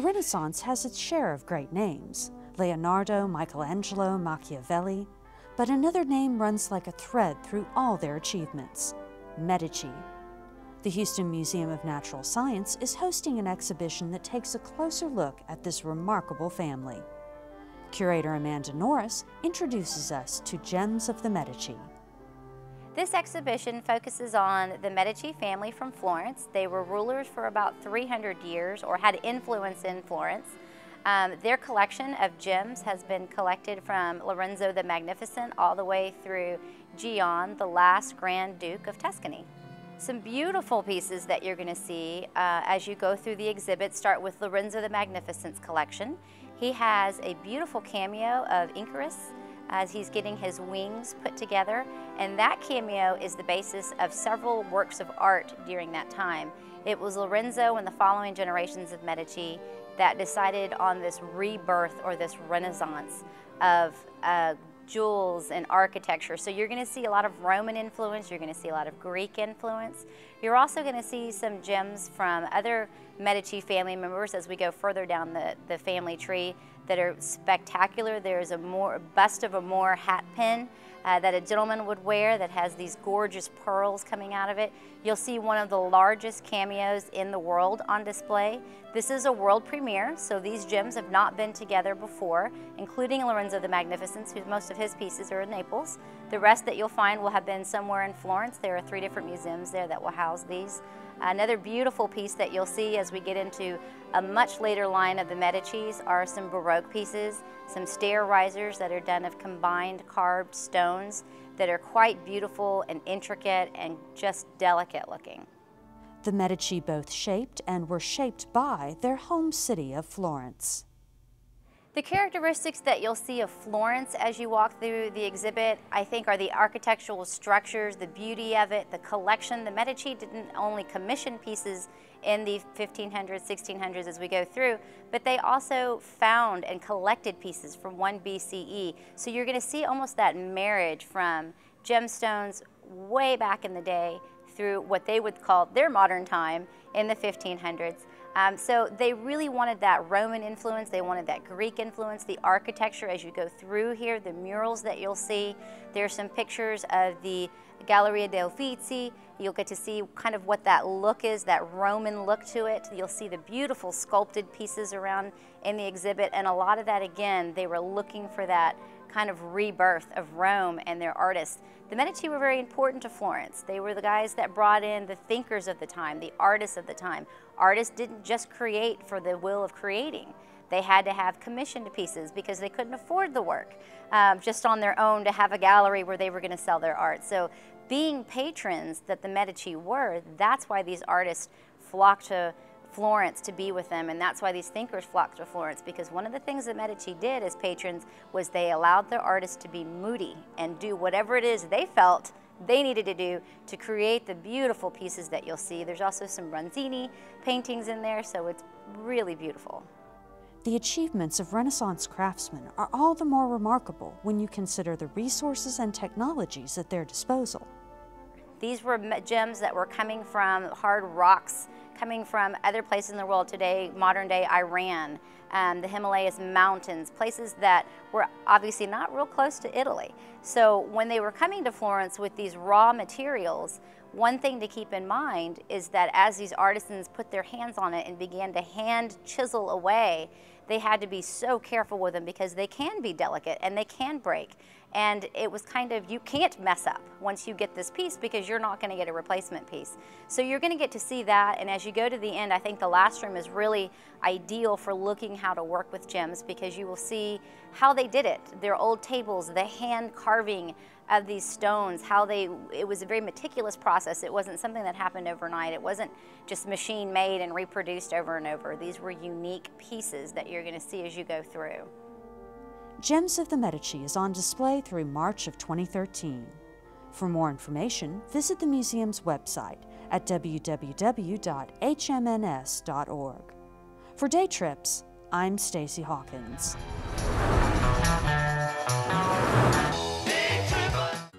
Renaissance has its share of great names: Leonardo, Michelangelo, Machiavelli, but another name runs like a thread through all their achievements: Medici. The Houston Museum of Natural Science is hosting an exhibition that takes a closer look at this remarkable family. Curator Amanda Norris introduces us to Gems of the Medici. This exhibition focuses on the Medici family from Florence. They were rulers for about 300 years, or had influence in Florence. Their collection of gems has been collected from Lorenzo the Magnificent all the way through Gian, the last Grand Duke of Tuscany. Some beautiful pieces that you're going to see as you go through the exhibit start with Lorenzo the Magnificent's collection. He has a beautiful cameo of Icarus as he's getting his wings put together, and that cameo is the basis of several works of art during that time. It was Lorenzo and the following generations of Medici that decided on this rebirth or this renaissance of jewels and architecture. So you're going to see a lot of Roman influence, you're going to see a lot of Greek influence. You're also going to see some gems from other Medici family members as we go further down the family tree that are spectacular. There's a bust of a Moor hat pin that a gentleman would wear that has these gorgeous pearls coming out of it. You'll see one of the largest cameos in the world on display. This is a world premiere, so these gems have not been together before, including Lorenzo the Magnificent, whose most of his pieces are in Naples. The rest that you'll find will have been somewhere in Florence. There are 3 different museums there that will house these. Another beautiful piece that you'll see as we get into a much later line of the Medicis are some Baroque pieces, some stair risers that are done of combined carved stones that are quite beautiful and intricate and just delicate looking. The Medici both shaped and were shaped by their home city of Florence. The characteristics that you'll see of Florence as you walk through the exhibit, I think, are the architectural structures, the beauty of it, the collection. The Medici didn't only commission pieces in the 1500s, 1600s as we go through, but they also found and collected pieces from 1 BCE. So you're going to see almost that marriage from gemstones way back in the day through what they would call their modern time in the 1500s. So they really wanted that Roman influence, they wanted that Greek influence, the architecture as you go through here, the murals that you'll see. There's some pictures of the Galleria dei Uffizi. You'll get to see kind of what that look is, that Roman look to it. You'll see the beautiful sculpted pieces around in the exhibit, and a lot of that, again, they were looking for that kind of rebirth of Rome and their artists. The Medici were very important to Florence. They were the guys that brought in the thinkers of the time, the artists of the time. Artists didn't just create for the will of creating. They had to have commissioned pieces because they couldn't afford the work just on their own to have a gallery where they were going to sell their art. So being patrons that the Medici were, that's why these artists flocked to Florence to be with them, and that's why these thinkers flocked to Florence, because one of the things that Medici did as patrons was they allowed their artists to be moody and do whatever it is they felt they needed to do to create the beautiful pieces that you'll see. There's also some Bronzini paintings in there, so it's really beautiful. The achievements of Renaissance craftsmen are all the more remarkable when you consider the resources and technologies at their disposal. These were gems that were coming from hard rocks, coming from other places in the world today, modern day Iran, the Himalayas mountains, places that were obviously not real close to Italy. So when they were coming to Florence with these raw materials, one thing to keep in mind is that as these artisans put their hands on it and began to hand chisel away, they had to be so careful with them because they can be delicate and they can break. And it was kind of, you can't mess up once you get this piece because you're not going to get a replacement piece. So you're going to get to see that, and as you go to the end, I think the last room is really ideal for looking how to work with gems because you will see how they did it. Their old tables, the hand carving of these stones, it was a very meticulous process. It wasn't something that happened overnight. It wasn't just machine made and reproduced over and over. These were unique pieces that you're going to see as you go through. Gems of the Medici is on display through March of 2013. For more information, visit the museum's website at www.hmns.org. For Day Trips, I'm Stacee Hawkins.